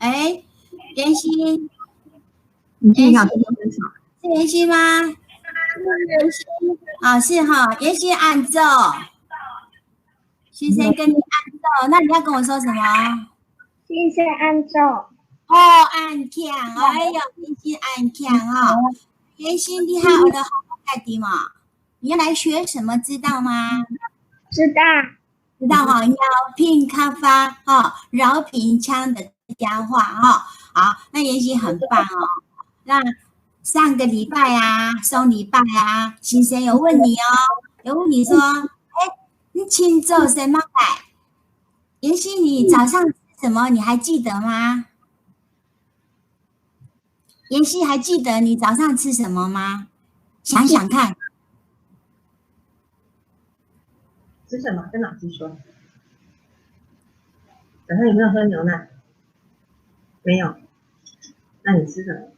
哎，妍希，你听一下，多分享。是妍希吗？妍希，啊，是哈，妍希按奏，先生跟你按奏，那你要跟我说什么？先生按奏。哦，按强，哎呦，妍希按强哈，妍希你好，我的好快点嘛，你要来学什么知道吗？知道。知道哈，药品开发哈，饶平腔的家话哈，好，那妍希很棒哦。那上个礼拜啊，上礼拜啊，先生有问你哦，有问你说，哎，你请做什么改？妍希，你早上吃什么？你还记得吗？妍希还记得你早上吃什么吗？想想看。吃什么？跟老师说。早上有没有喝牛奶？没有。那你吃什么？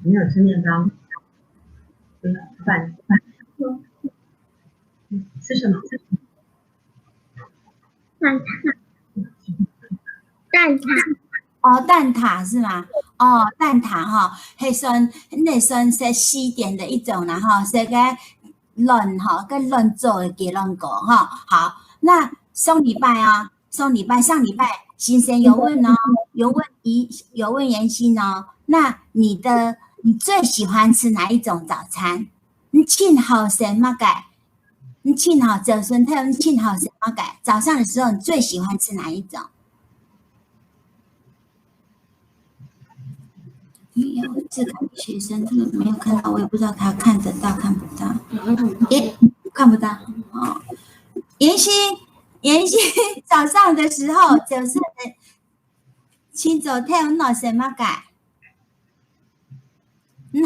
没有吃面包。饭。吃什么？蛋挞。蛋挞。哦，蛋挞是吗？哦，蛋挞哈，那算是西点的一种啦哈，是个卵哈，跟卵做的给卵果哈。好，那上礼拜上礼拜先生有问哦，有问妍希呢，那你最喜欢吃哪一种早餐？你庆好什么改？你庆好早晨太阳庆好什么改？早上的时候你最喜欢吃哪一种？没有自感学生，这个没有看到，我也不知道他看得到看不到。看不到哦。妍希早上的时候就是请早太阳脑什么改？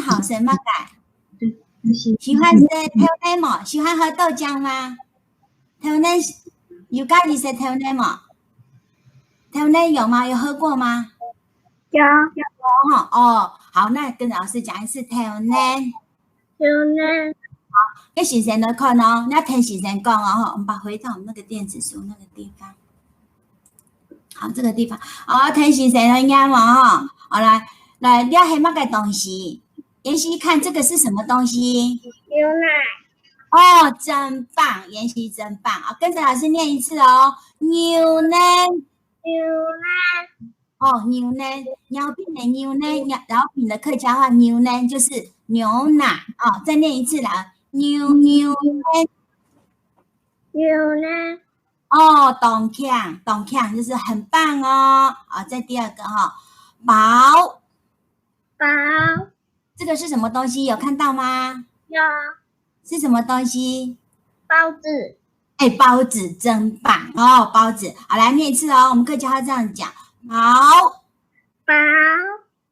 好什么改？喜欢吃豆奶吗？喜欢喝豆浆吗？豆奶有咖喱是豆奶吗？豆奶有吗？有喝过吗？有哈哦，好，那跟老师讲一次豆奶。有呢。好，给先生来看哦，你要听先生讲哦，我们把回到我们那个电子书那个地方。好，这个地方，好，听先生的音嘛哈。好，来，你要什么个东西？妍希看这个是什么东西？牛奶。哦，真棒，妍希真棒啊！跟着老师念一次哦，牛奶。牛奶。哦，牛奶，鸟饼的牛奶，饶饼的客家话牛奶就是牛奶哦。再念一次啦，牛奶。牛奶。哦，懂强就是很棒哦。好，再第二个哈，薄。这个是什么东西？有看到吗？有。是什么东西？包子。哎，包子真棒哦，包子。好，来念一次哦。我们客家话这样讲，薄。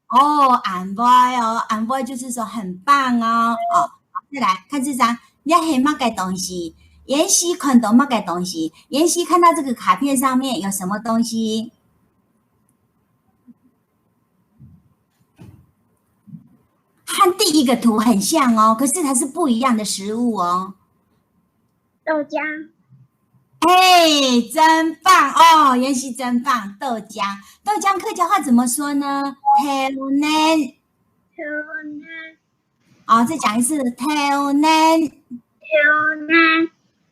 哦，安boy哦，安boy就是说很棒哦。哦，再来看这张，你要什么个东西？妍希看到什么个东西？妍希看到这个卡片上面有什么东西？和第一个图很像哦，可是它是不一样的食物哦。豆浆。哎，真棒哦，妍希真棒，豆浆客家话怎么说呢？豆奶。好，再讲一次，豆奶。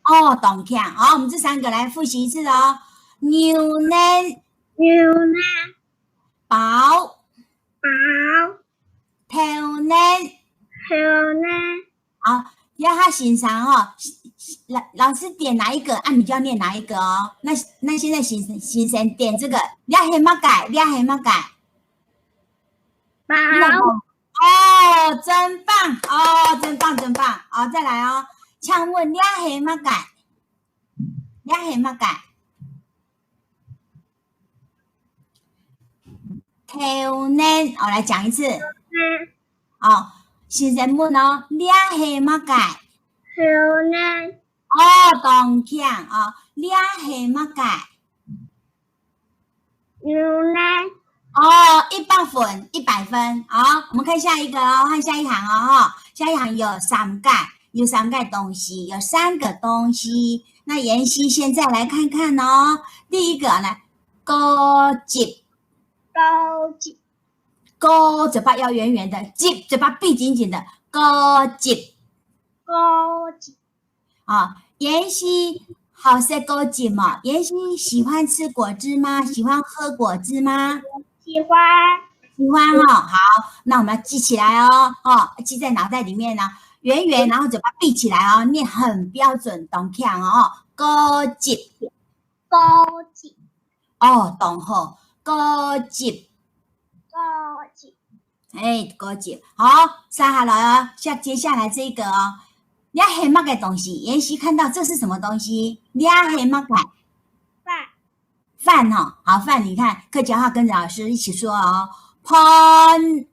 哦，懂强。好，我们这三个来复习一次哦。牛奶。薄。豆奶。好，要他欣赏哦。老师点哪一个，你就要念哪一个哦。那现在先生点这个，你要什么改？薄。哦，真棒哦，真棒。好，再来哦。请问你要什么改？豆奶，我来讲一次。哦，先生问哦，你要什么改？牛奶。哦，懂强哦，你要什么改？牛奶。哦，100分，100分。好，我们看下一个哦，看下一行哦，下一行有3个东西，有3个东西。那妍希现在来看看哦。第一个呢，高级，高级，高嘴巴要圆圆的，级嘴巴闭紧紧的，高级高级，啊。妍希好食高级嘛？妍希喜欢吃果汁吗？喜欢喝果汁吗？喜欢，喜欢哦。好，那我们要记起来哦，记在脑袋里面呢，圆圆，然后嘴巴闭起来哦，念很标准，懂腔哦。高级高级，哦，懂吼，高级。高级，哎，高级，好，杀下来哦。接下来这个哦，你黑乜嘅东西？妍希看到这是什么东西？你黑乜嘅饭，饭哈？好，饭，你看客家话跟着老师一起说哦。pan，pan，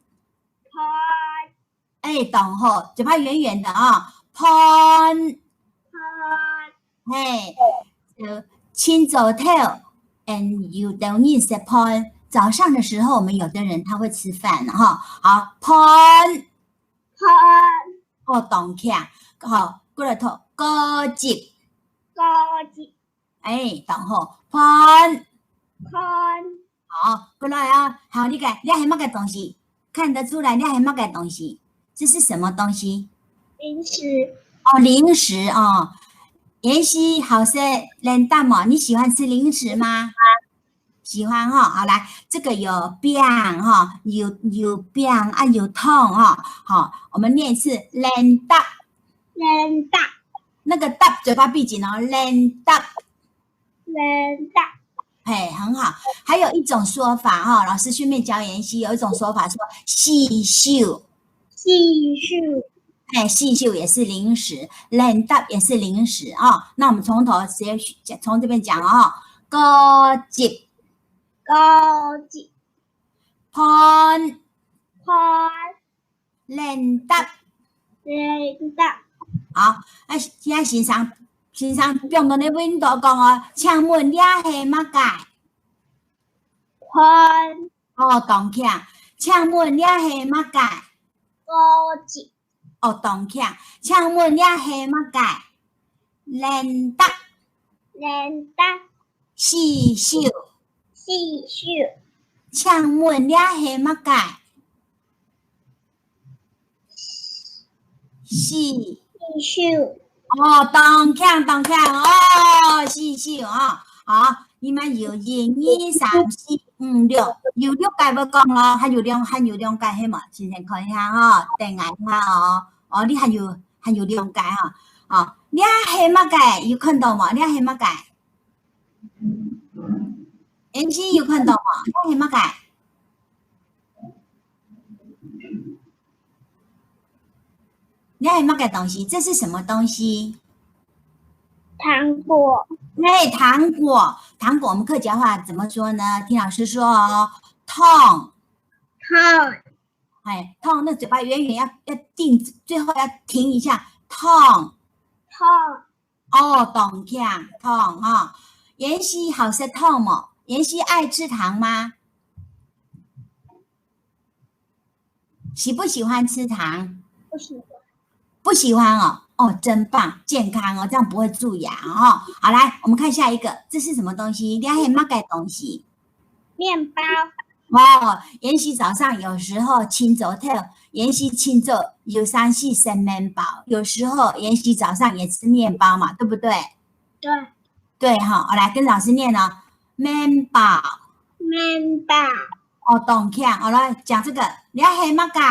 哎，懂吼，嘴巴圆圆的啊。pan， pan，嘿，清早 tell，and you don't need to pan。早上的时候，我们有的人他会吃饭哈。好 pan， pan，哦，懂腔。好，过来头高级，高级，哎，懂吼 pan。 pan，好，过来啊。好，你看，你还乜嘅东西？看得出来，你还乜嘅东西？这是什么东西？零食，哦，零食哦。妍希好食冷淡嘛？你喜欢吃零食吗？喜欢哈。好，来，这个有饼哈，有饼啊，有汤哈。好，我们念一次冷淡，冷淡，那个淡嘴巴闭紧哦，冷淡。冷淡，嘿，很好。还有一种说法哈，老师顺便教妍希，有一种说法说细秀，细数，哎，细秀也是零食，冷淡也是零食啊。那我们从头直接从这边讲哦。高级，高级，pan， pan，冷淡。冷淡，好，现在先生用到你温度讲哦，请问你系乜界？宽，哦，懂腔。请问你系乜界？高级，哦，懂腔。请问你系乜界？冷淡。冷淡，细秀。细数，请问你系乜界？细。细数，哦，懂腔哦，细秀哦。好，你们有1、2、3、4、5、6，有6届要讲咯，还有两届係嘛？先看一下哈，等下看哦。哦，你還有2屆哈。哦，你係乜屆？有看到嗎？你係乜屆？妍希有看到嗎？你係乜屆？你係乜嘅東西？這是什麼東西？糖果，哎，糖果，我们客家话怎么说呢？听老师说哦，痛，烫，哎，痛，那嘴巴圆圆要定，最后要停一下，痛，烫，哦，懂腔，痛啊。妍希好食痛吗？妍希爱吃糖吗？喜不喜欢吃糖？不喜欢，不喜欢哦。哦，真棒，健康哦，这样不会蛀牙哦。好，来，我们看下一个，这是什么东西？你还乜嘅东西？面包，哦，妍希早上有时候清早跳，妍希清早有3、4吃面包，有时候妍希早上也吃面包嘛，对不对？对，对哈，我来跟老师念哦，面包。面包，哦，懂腔，好来讲这个，你要黑乜解？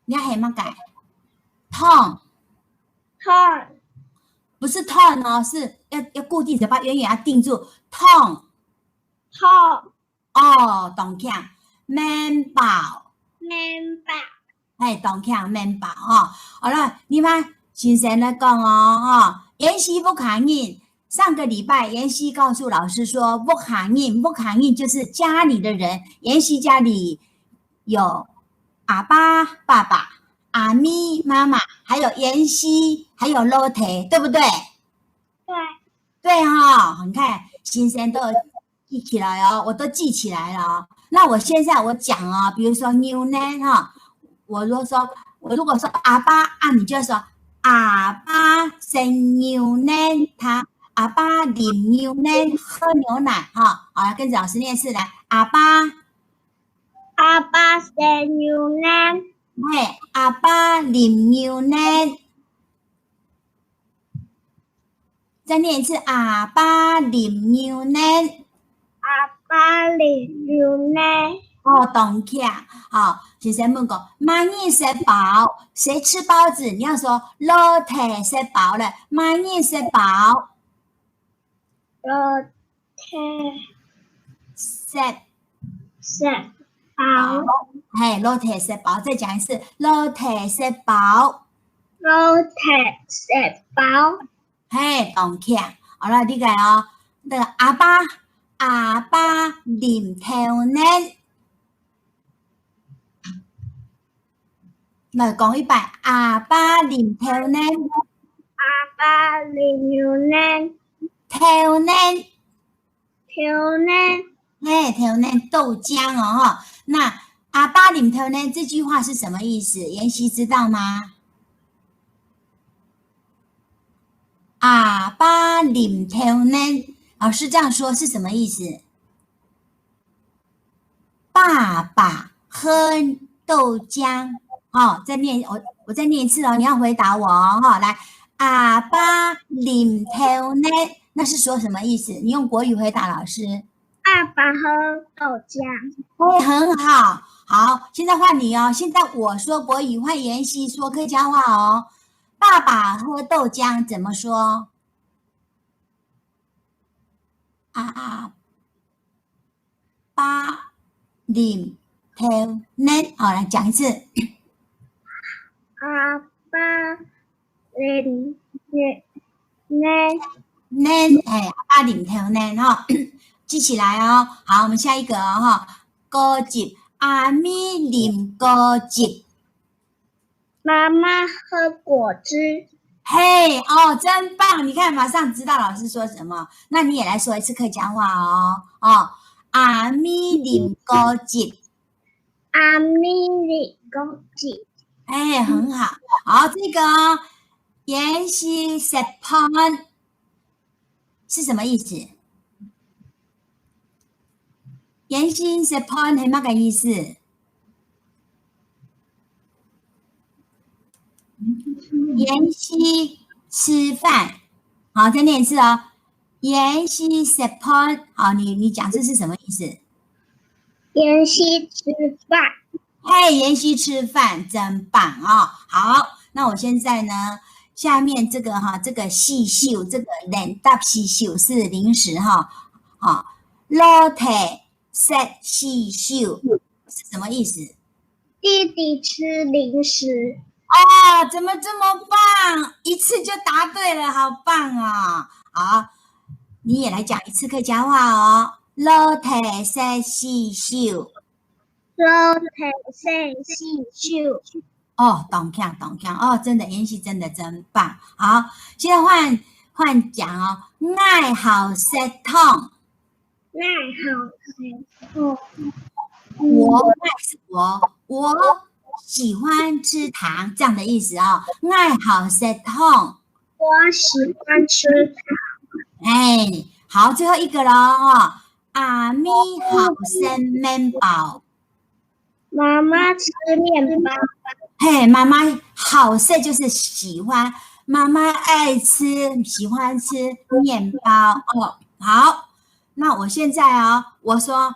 你要黑乜解？痛，烫，不是痛哦，是要固定嘴巴，远远要定住，痛。烫，哦，懂腔，面包。面包，哎，懂腔面包哈。好了，你们先生来讲哦哈。妍希不抗印，上个礼拜妍希告诉老师说不抗印就是家里的人，妍希家里有阿爸爸爸、阿咪妈妈，还有妍希，还有肉腿，对不对？对，对哈，你看先生都有记起来哦，我都记起来了哦。那我现在我讲哦，比如说牛奶哈，我如果说阿爸啊，你就说阿爸食牛奶，阿爸啉牛奶，喝牛奶哈。好，跟着老师念一次来，阿爸，阿爸食牛奶，嘿，阿爸啉牛奶。再念一次，阿爸啉牛奶。阿爸啉牛奶。哦，懂起啊！好，先生问过，妈咪食饱，谁吃包子？你要说老太食饱了，妈咪食饱，老太食食饱饱，，嘿，老太食饱，再讲一次，老太食饱，老太食饱，嘿，懂起啊！好了，你个哦，那个阿爸啉头奶，来讲一摆，阿爸啉头奶，阿爸啉牛奶，头奶。牛奶，嘿，头奶豆浆哦哈。那阿爸啉头奶这句话是什么意思？妍希知道吗？阿爸啉头奶，老师这样说是什么意思？爸爸喝豆浆。哦，我再念一次哦，你要回答我哦哈。来，阿爸啉头奶，那是说什么意思？你用国语回答老师。爸爸喝豆浆，哦，很好，好，现在换你哦。现在我说国语，换妍希说客家话哦。爸爸喝豆浆怎么说？阿爸啉头奶，好，来讲一次。阿爸啉奶，奶，哎，阿爸啉头奶哈，记起来哦。好，我们下一个哦哈，果汁，阿咪啉果汁。妈妈喝果汁，嘿，哦，真棒！你看，马上知道老师说什么。那你也来说一次客家话哦。哦，阿咪啉果汁，阿咪啉果汁，哎，很好。好，这个哦，妍希食飯是什么意思？妍希食飯係乜嘅意思？妍希吃饭，好，再念一次哦。妍希食飯，好，你讲这是什么意思？妍希吃饭，嘿，妍希吃饭真棒哦！好，那我现在呢，下面这个哈，这个细秀，这个冷搭细秀是零食哈，好，老太食细秀是什么意思？弟弟吃零食，哦，怎么这么棒？一次就答对了，好棒哦！好，你也来讲一次客家话哦。老太食细秀。老太食细秀，哦，懂强哦，真的，妍希真的真棒。好，现在换讲哦，爱好食糖，那好吃哦，我爱是我喜欢吃糖这样的意思哦。爱好食糖，我喜欢吃哎，好，最后一个了哦。阿咪好食面包，妈妈吃面包，嘿，妈妈好食就是喜欢，妈妈爱吃，喜欢吃面包哦。好，那我现在哦，我说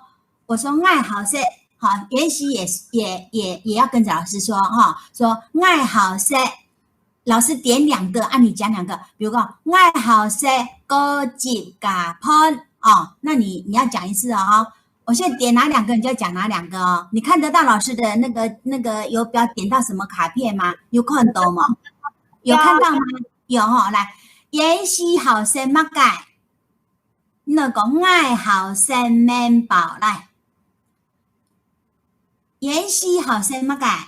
爱好食，好，妍希也要跟着老师说哈、说爱好食，老师点两个，按你讲两个，比如说爱好食果汁加喷哦，那你要讲一次哦。我现在点哪两个，你就讲哪两个哦。你看得到老师的那个游标点到什么卡片吗？有看到吗？有看到吗？有哈、来，妍希好食乜嘅？那个爱好食面包来，妍希好食乜嘅？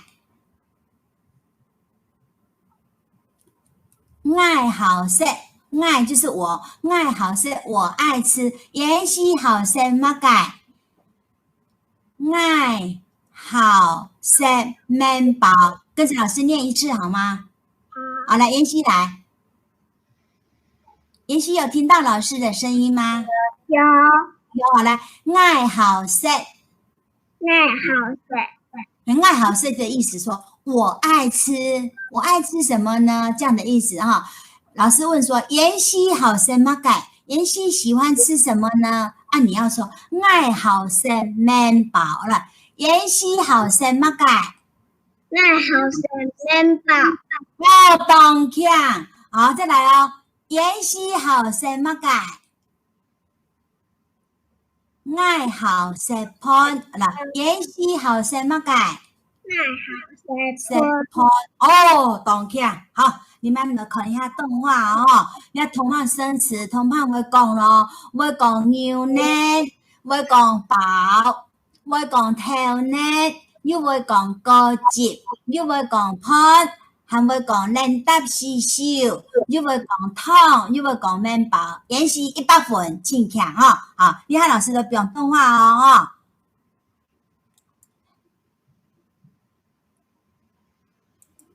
爱好食，爱就是我，爱好食，我爱吃。妍希好食乜嘅？爱好食面包，跟着老师念一次好吗？好，来，妍希来。妍希有听到老师的声音吗？有有，好来，爱好食，爱好食，爱好食的意思说，我爱吃，我爱吃什么呢？这样的意思哈。老师问说，妍希好食乜改？妍希喜欢吃什么呢？啊，你要说爱好食面包了。妍希好食乜改？爱好食面包，要动强。好，再来哦。妍希好食乜改？愛好食盤嗱，妍希好食乜改？爱好食食盤哦，動起來。好，你們來看一下動畫哦。你同伴生詞，同伴會講咯，會講牛奶，會講飽，會講頭奶，又會講高級，又會講盤。還會講冷答細小，又會講湯，又會講麵包，妍希100分，請強哦。好，厲害老師都不用動畫哦。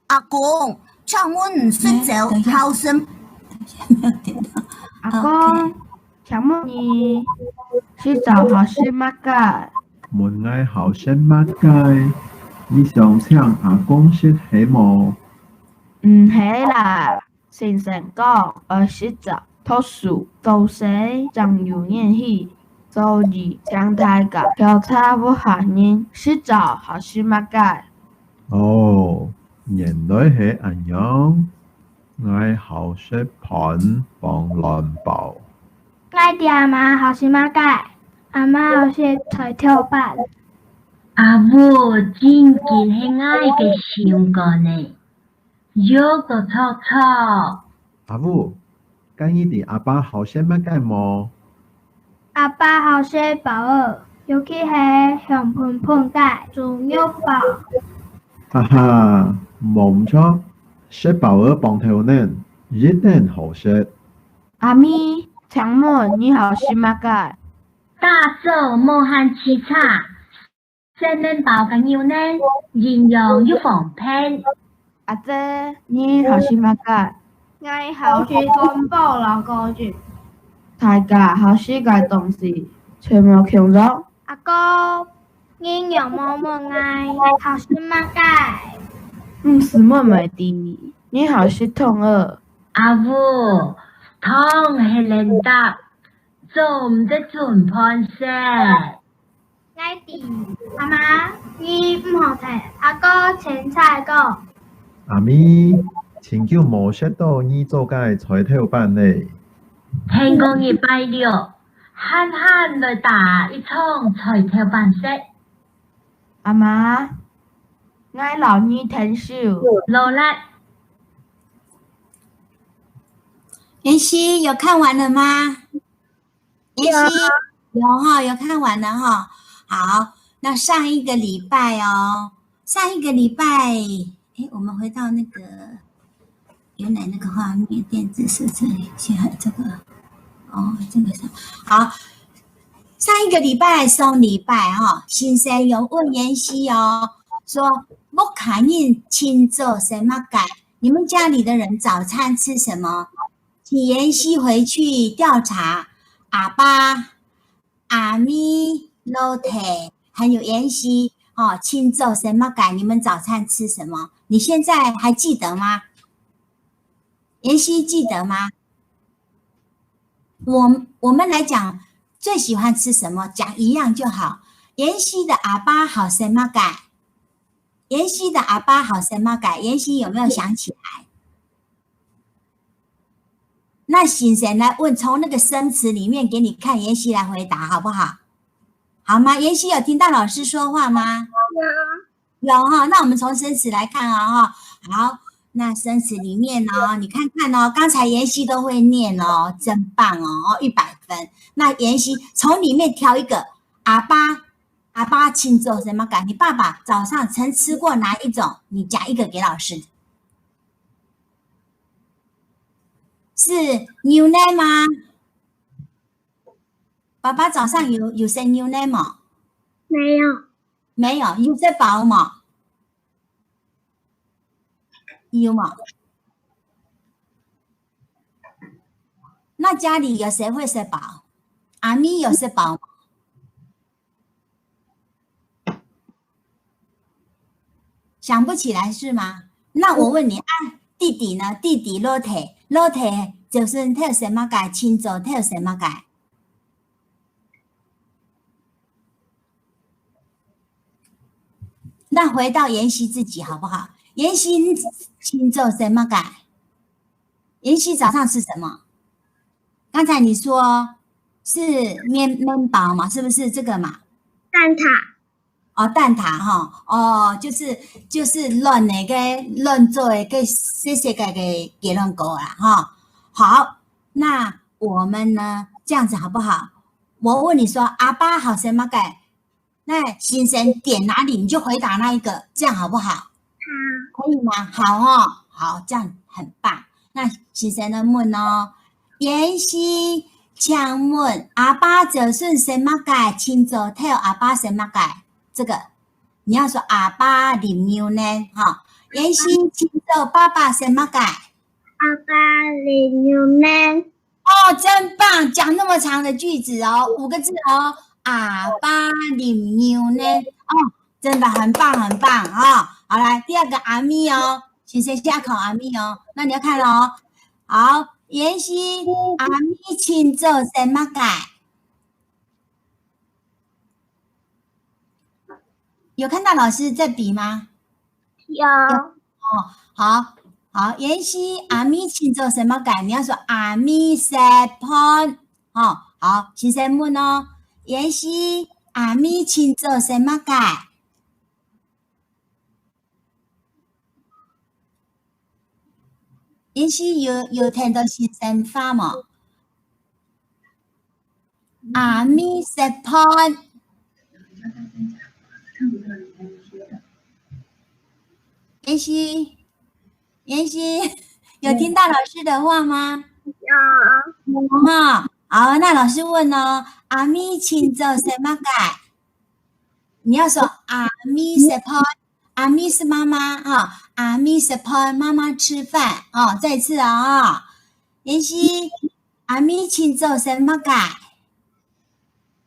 阿公，請問睡覺好生？沒有聽到。阿公，請問你洗澡好是乜嘅？門愛好食乜嘅？你想請阿公食係冇？唔係啦，先生講要洗澡讀書，做事將有演戲，所以請大家調查不下人洗澡好是乜嘅？哦，原來係咁樣。愛好食盤幫卵包。我的阿媽好是乜嘅？阿媽好是菜頭飯。阿母真係係愛嘅想過呢，有個臭臭。阿母，今日的阿爸好食乜嘅冇？阿爸好是飽兒，尤其係香噴噴嘅豬肉包。哈哈，冇唔錯，食飽兒幫頭呢，一定好食。阿咪，請問你好是乜嘅？大嫂無限吃茶，食麵包嘅牛奶，營養又豐沛。阿姐，你好是乜嘅？我好是漢堡老高豬。大家好是嘅東西，全部強咗。阿哥，營養冇乜愛，好是乜嘅？唔是妹妹的，你好是痛兒。阿母，湯係冷答，做唔得轉盤食。我的阿媽，你唔好睇，阿哥青菜個。阿咪，請叫冇食到你做嘅菜頭飯呢？聽講禮拜六，慳慳來打一場菜頭飯食。阿媽，我老你聽少。落嚟。妍希有看完了嗎？妍希有哈，有看完了哈。好，那上一個禮拜哦，上一個禮拜，我們回到那個原來那個畫面，電子是這裡，現在這個，哦，這個是好。上一個禮拜送禮拜哈，先生有問妍希哦，說我看人清做什麼改？你們家裡的人早餐吃什麼？請妍希回去調查阿爸、阿咪、老太，還有妍希哦，清做什麼改？你們早餐吃什麼？你現在還記得嗎？妍希記得嗎？我們來講最喜歡吃什麼，講一樣就好。妍希的阿爸好什麼改？妍希的阿爸好什麼改？妍希有沒有想起來？那先生來問，從那個生詞裡面給你看，妍希來回答好不好？好嗎？妍希有聽到老師說話嗎？有哈，那我們從生詞來看啊，好，那生詞裡面哦，你看看哦，剛才妍希都會念哦，真棒哦，100分。那妍希從裡面挑一個，阿爸親做什麼改？你爸爸早上曾吃過哪一種？你講一個給老師。是牛奶嗎？爸爸早上有食牛奶嗎？沒有。沒有，有食飽嗎？有嗎？妈家里有谁会吃饱？阿咪有吃饱吗？想不起来是吗？那我问你，弟弟呢？弟弟裸体就是睇什么解？亲做睇什么解？那回到妍希自己好不好？妍希亲做什么解？妍希早上吃什么？刚才你说是面包嘛，是不是这个嘛？蛋挞。哦，蛋挞哈，哦，就是乱的个乱做的个细细个给乱搞啦哈。好，那我们呢这样子好不好？我问你说阿爸好什么改？那先生点哪里你就回答那一个，这样好不好？好，可以吗？好哦，好，这样很棒。那先生的问哦，妍希请问阿爸就算什么改？亲做睇阿爸什么改？这个你要说阿爸啉牛奶哈，妍希亲做爸爸什么改？阿爸啉牛奶。哦，真棒，讲那么长的句子哦，5个字哦，阿爸啉牛奶哦，真的很棒很棒啊、哦！好来，第2个阿咪哦，先生下考阿咪哦，那你要看哦。好，妍希阿咪亲做什么改？有看到老师在比吗？有。哦，好，妍希阿咪亲做什么改？你要说阿咪食饭。哦，好，先生问哦，妍希阿咪亲做什么改？妍希有听到先生话吗？阿咪食饭。妍希有听到老师的话吗？有哈。好，那老师问哦，阿咪亲做什么改？你要说阿咪食饭，阿咪是妈妈哈，阿咪食饭，妈妈吃饭哦。再次啊、妍希阿咪亲做什么改？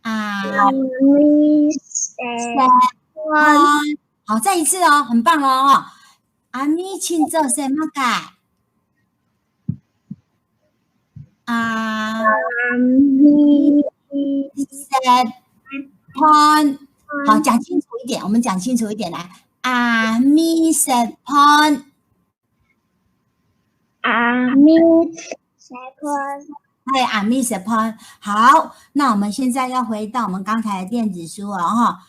阿咪食饭。好，再一次哦，很棒哦。阿咪亲做什么改？阿咪食饭。好，讲清楚一点，我们讲清楚一点来。阿咪食饭。阿咪食饭。对，阿咪食饭。好，那我们现在要回到我们刚才的电子书了哈。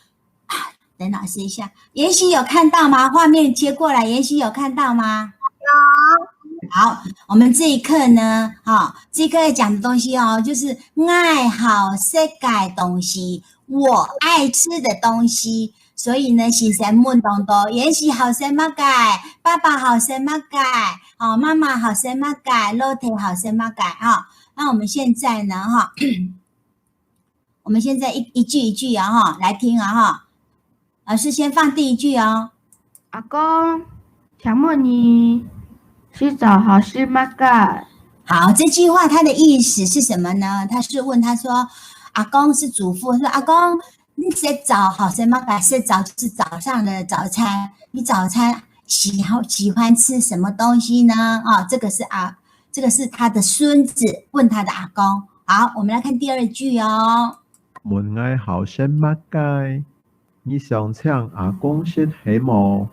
等老师一下，妍希有看到吗？画面切过来，妍希有看到吗？有。好，我们这一课呢，这一课要讲的东西哦，就是爱好食嘅东西，我爱吃的东西。所以呢，先生问东多，妍希好什么改？爸爸好什么改？哦，妈妈好什么改？肉体好什么改？哈，那我们现在呢，我们现在一句一句啊，来听啊，哈。老师先放第一句哦。阿公，请问你洗澡好吃吗？好，这句话它的意思是什么呢？他是问他说，阿公是祖父，说阿公你洗澡好什么？洗澡就是早上的早餐，你早餐喜欢吃什么东西呢？这个是他的孙子问他的阿公。好，我们来看第2句哦。问爱好什么解？你想请阿公食什么？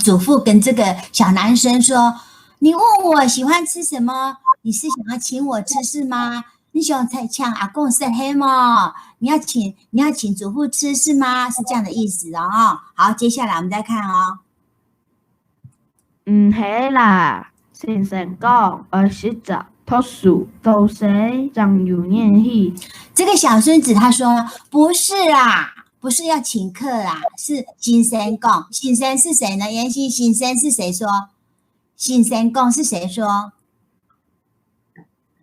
祖父跟这个小男生说：“你问我喜欢吃什么？你是想要请我吃是吗？你想请阿公食什么？你要请祖父吃是吗？是这样的意思哦。好，接下来我们再看哦。係啦，先生講20集讀書到時將有年戲。这个小孙子他说：“不是啦。”不是要請客啦，是先生講。先生是誰呢？妍希，先生是誰說？先生講是誰說？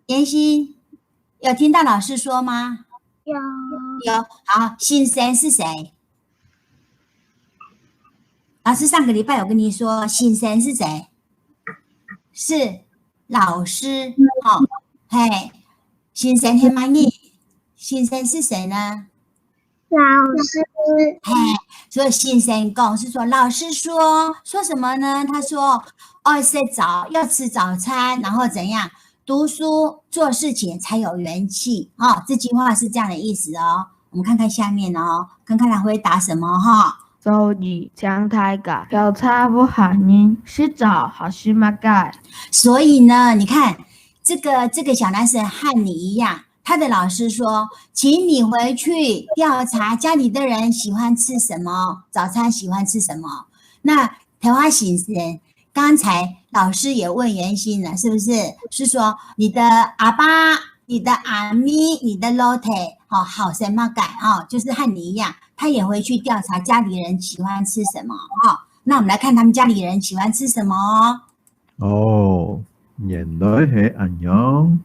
妍希有聽到老師說嗎？有。好，先生是誰？老師上個禮拜有跟你說，先生是誰？是老師。嘿，先生是乜嘢？先生是谁呢？老师，嘿，所以先生讲是说，老师说什么呢？他说，洗澡要吃早餐，然后怎样读书做事情才有元气啊、这句话是这样的意思哦。我们看看下面哦，看看他会答什么哈、周二强太噶，调查不喊人，洗澡好是嘛该？所以呢，你看这个小男生和你一样，他的老师说，请你回去调查家里的人喜欢吃什么，早餐喜欢吃什么。那台湾先生，刚才老师也问袁心了，是不是？是说你的阿爸、你的阿咪、你的老太，好什么改就是和你一样，他也回去调查家里人喜欢吃什么那我们来看他们家里人喜欢吃什么哦。原來係咁樣，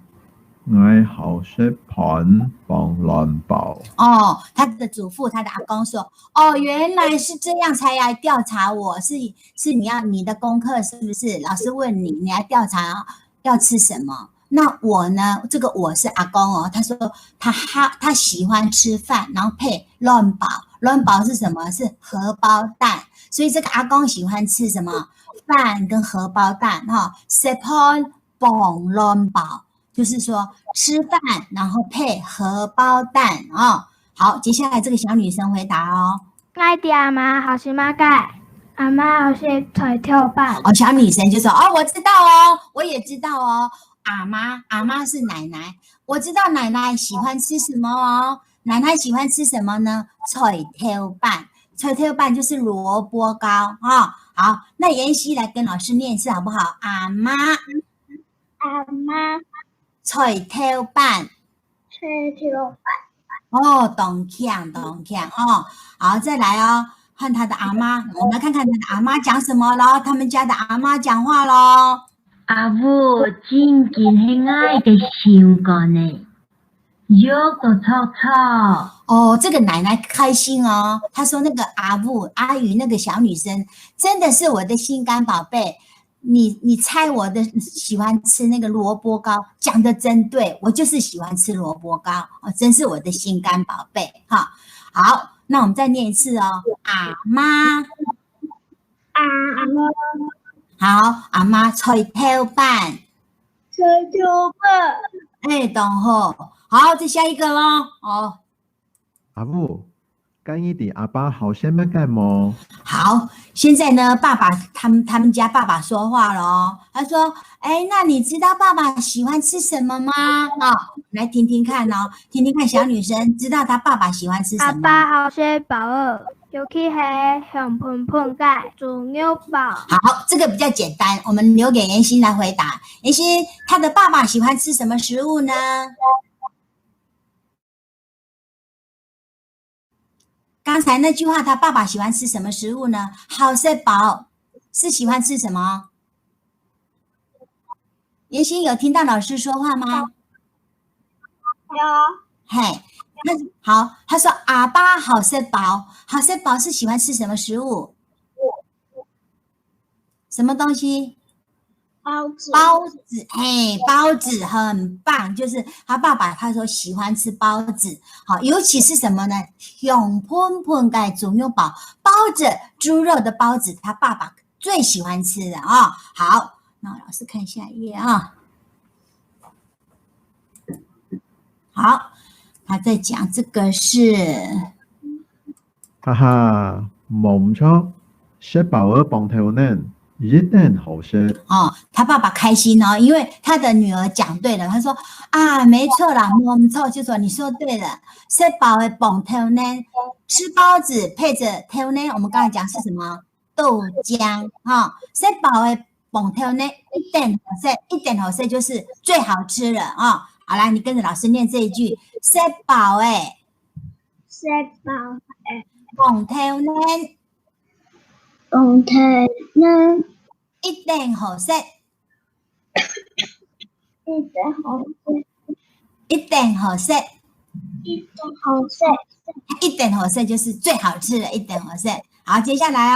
我好識盤幫亂報。他的祖父，他的阿公說，原來是這樣才來調查我，是你的功課是不是？老師問你，你來調查要吃什麼？那我呢？這個我是阿公他說他喜歡吃飯，然後配亂寶。亂寶是什麼？是荷包蛋。所以這個阿公喜歡吃什麼？飯跟荷包蛋食飯幫亂寶，就是說吃飯然後配荷包蛋好，接下來這個小女生回答我的阿媽好是嘛該？阿媽好是腿跳板。小女生就說我知道我也知道阿媽是奶奶，我知道奶奶喜歡吃什麼奶奶喜歡吃什麼呢？菜頭飯，菜頭飯就是蘿蔔糕好，那妍希來跟老師念一次好不好？阿媽菜頭飯，懂強好，再來換他的阿媽，我們來看看他的阿媽講什麼咯，他們家的阿媽講話咯。阿母真見係愛嘅想過呢，有個臭臭。這個奶奶開心她說那個阿宇那個小女生真的是我的心肝寶貝，你猜我的喜歡吃那個蘿蔔糕，講得真對，我就是喜歡吃蘿蔔糕真是我的心肝寶貝好，那我們再念一次阿媽好，阿媽菜頭飯，懂好，再下一個咯阿母，跟你的阿爸好什麼該麼？好，現在呢，爸爸他們家爸爸說話了他說，那你知道爸爸喜歡吃什麼嗎？來聽聽看聽聽看小女生知道她爸爸喜歡吃什麼？阿爸好是寶兒，尤其是香噴噴嘅豬肉堡。好，這個比較簡單，我們留給妍希來回答。妍希，她的爸爸喜歡吃什麼食物呢？剛才那句話，他爸爸喜歡吃什麼食物呢？好食飽是喜歡吃什麼？妍希有聽到老師說話嗎？嘿，好，他說阿爸好食飽，好食飽是喜歡吃什麼食物？什麼東西？包子，包子很棒，就是他爸爸他說喜歡吃包子，好，尤其是什麼呢？香噴噴嘅豬肉堡，包子，豬肉的包子，他爸爸最喜歡吃的好，那老師看下一頁好，他在講這個是，哈哈，冇唔錯，食飽兒幫頭呢。一定好吃他爸爸開心因為他的女兒講對了，他說沒錯啦，沒錯，就說你說對了，吃飽的飯頭呢，吃包子配着頭呢，我們剛才講是什麼？豆漿吃飽的飯頭呢，一定好吃就是最好吃了好啦，你跟着老師念這一句，吃飽的飯頭呢，一定好食，一定好食就是最好吃的，一定好食。好，接下來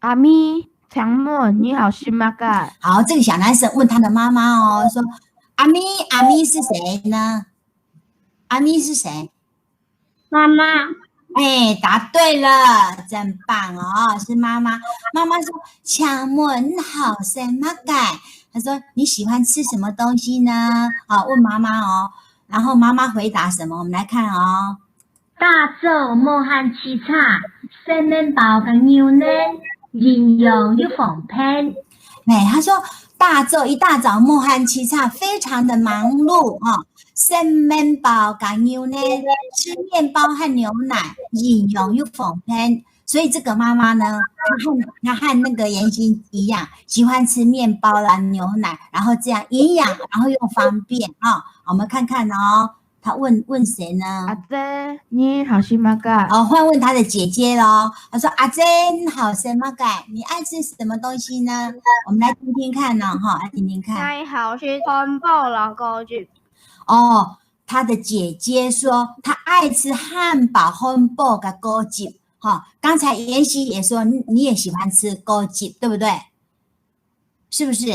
阿咪，強妹，你好是嘛該？好，這個小男生問他的媽媽說，阿咪是谁呢？阿咪是谁？妈妈，哎，答对了，真棒哦，是妈妈。妈妈说：“请问好什么改？”她说：“你喜欢吃什么东西呢？”好，问妈妈哦。然后妈妈回答什么？我们来看哦。大粥無限次差，食面包嘅牛奶，營養又豐沛。哎，她說大晝一大早莫漢七叉，非常的忙碌啊。食面包跟牛奶，吃面包和牛奶，營養又豐沛。所以这个妈妈呢，她和那个妍希一样，喜歡吃面包啦、牛奶，然後這樣營養，然後又方便啊。我們看看哦，她問誰呢？阿姐，你好什麼改？哦，換問她的姐姐咯。她說：“阿姐，你好什麼改？你愛吃什麼東西呢？”我們來聽聽看呢，哈，來聽聽看。你好是漢堡老高豬。哦，她的姐姐說她愛吃漢堡、漢堡跟高級。哈，剛才妍希也說你也喜歡吃高級，對不對？是不是？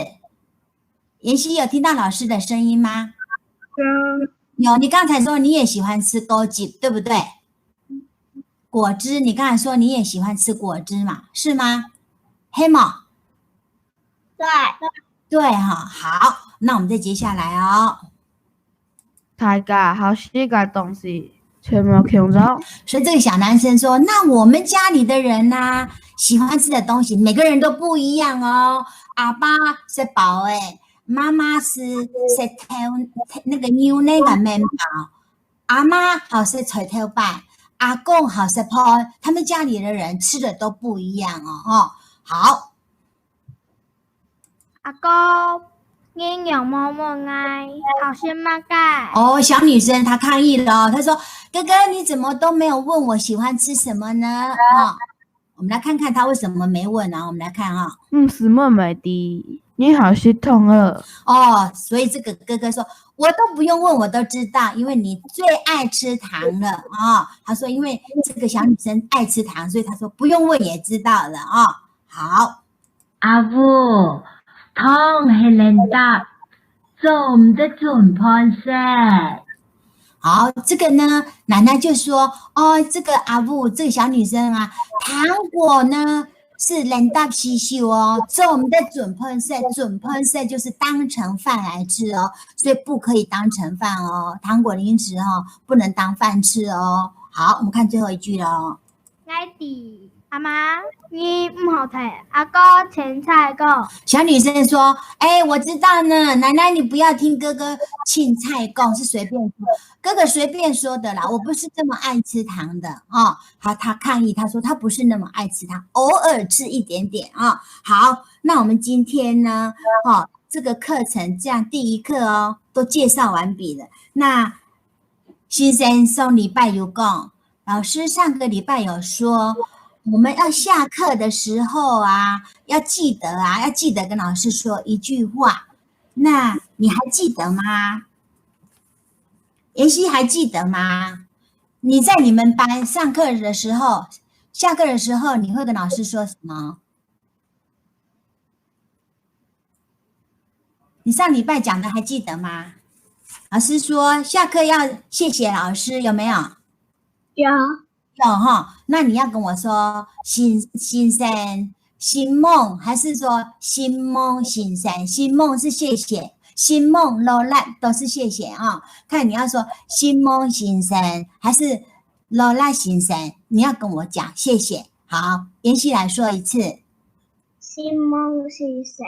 妍希有聽到老師的聲音嗎？有，你剛才說你也喜歡吃高級，對不對？果汁，你剛才說你也喜歡吃果汁嘛，是嗎？黑貓？對。對哈，好，那我們再接下來哦。大家好世界東西全部聽到。所以這個小男生說，那我們家裡的人呢、啊，喜歡吃的東西，每個人都不一樣哦。阿爸是包誒，媽媽是那個牛奶的麵包，阿媽好是菜頭飯，阿公好是泡，他們家裡的人吃的都不一樣哦。好，阿哥，營養冇冇愛，好什麼改？哦，小女生她抗議了，她說：“哥哥，你怎麼都沒有問我喜歡吃什麼呢？”哦，我們來看看她為什麼沒問啊？我們來看啊。是妹妹的，你好是痛兒。哦，所以這個哥哥說，我都不用問，我都知道，因為你最愛吃糖了啊。他說，因為這個小女生愛吃糖，所以他說不用問也知道了啊。好，阿父，湯係冷答，做唔得準判色。好，這個呢，奶奶就說，哦，這個阿父，這個小女生啊，糖果呢是冷答稀秀哦，做唔得準判色，準判色就是當成飯來吃哦，所以不可以當成飯哦，糖果零食哦，不能當飯吃哦。好，我們看最後一句咯。愛弟，阿媽，你唔好睇，阿哥青菜講。小女生說：“哎，我知道呢，奶奶你不要聽哥哥青菜講，是隨便說，哥哥隨便說的啦，我不是這麼愛吃糖的哦。”好，他抗議，他說他不是那麼愛吃糖，偶爾吃一點點啊、哦。好，那我們今天呢，哦，這個課程這樣第一課哦，都介紹完畢了。那先生上禮拜有講，老師上個禮拜有說。我們要下課的時候啊，要記得跟老師說一句話。那你還記得嗎？妍希還記得嗎？你在你們班上課的時候，下課的時候，你會跟老師說什麼？你上禮拜講的還記得嗎？老師說下課要謝謝老師，有沒有？有。有哈，那你要跟我說新生新夢，還是說新夢新生？新夢是謝謝，新夢羅蘭都是謝謝啊。看你要說新夢新生，還是羅蘭新生？你要跟我講謝謝。好，妍希來說一次。新夢新生。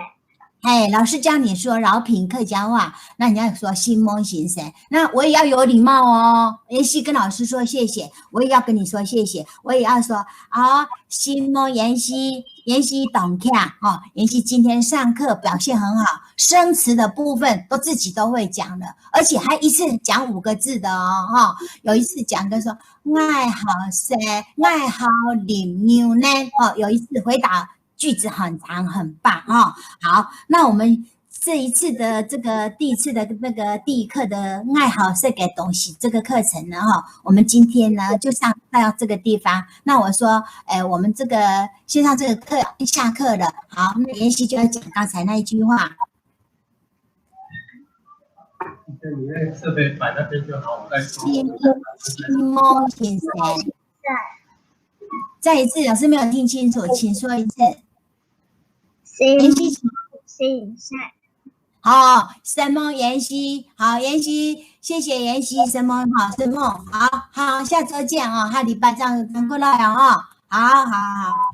哎，老師教你說饒平客家話，那你要說新夢新生，那我也要有禮貌哦。妍希跟老師說謝謝，我也要跟你說謝謝，我也要說啊，新夢妍希，妍希懂看哦。妍希今天上課表現很好，生詞的部分都自己都會講的，而且還一次講5個字的哦。哈，有一次講的說愛好食，愛好飲牛奶哦，有一次回答。句子很長，很棒哦。好，那我們這一次的這個第一次的那個第一課的愛好食嘅東西這個課程呢，哈，我們今天呢就上到這個地方。那我說，我們這個線上這個課下課了。好，那妍希就要講剛才那一句話。你那个设备摆那边就好，我再说。新梦先生，再一次，老师没有听清楚，请说一次。妍希，新赛好，神梦妍希，好，妍希，谢谢妍希，神梦好，神梦好，好，下周见哦，下礼拜这样赶过来哦，好好好。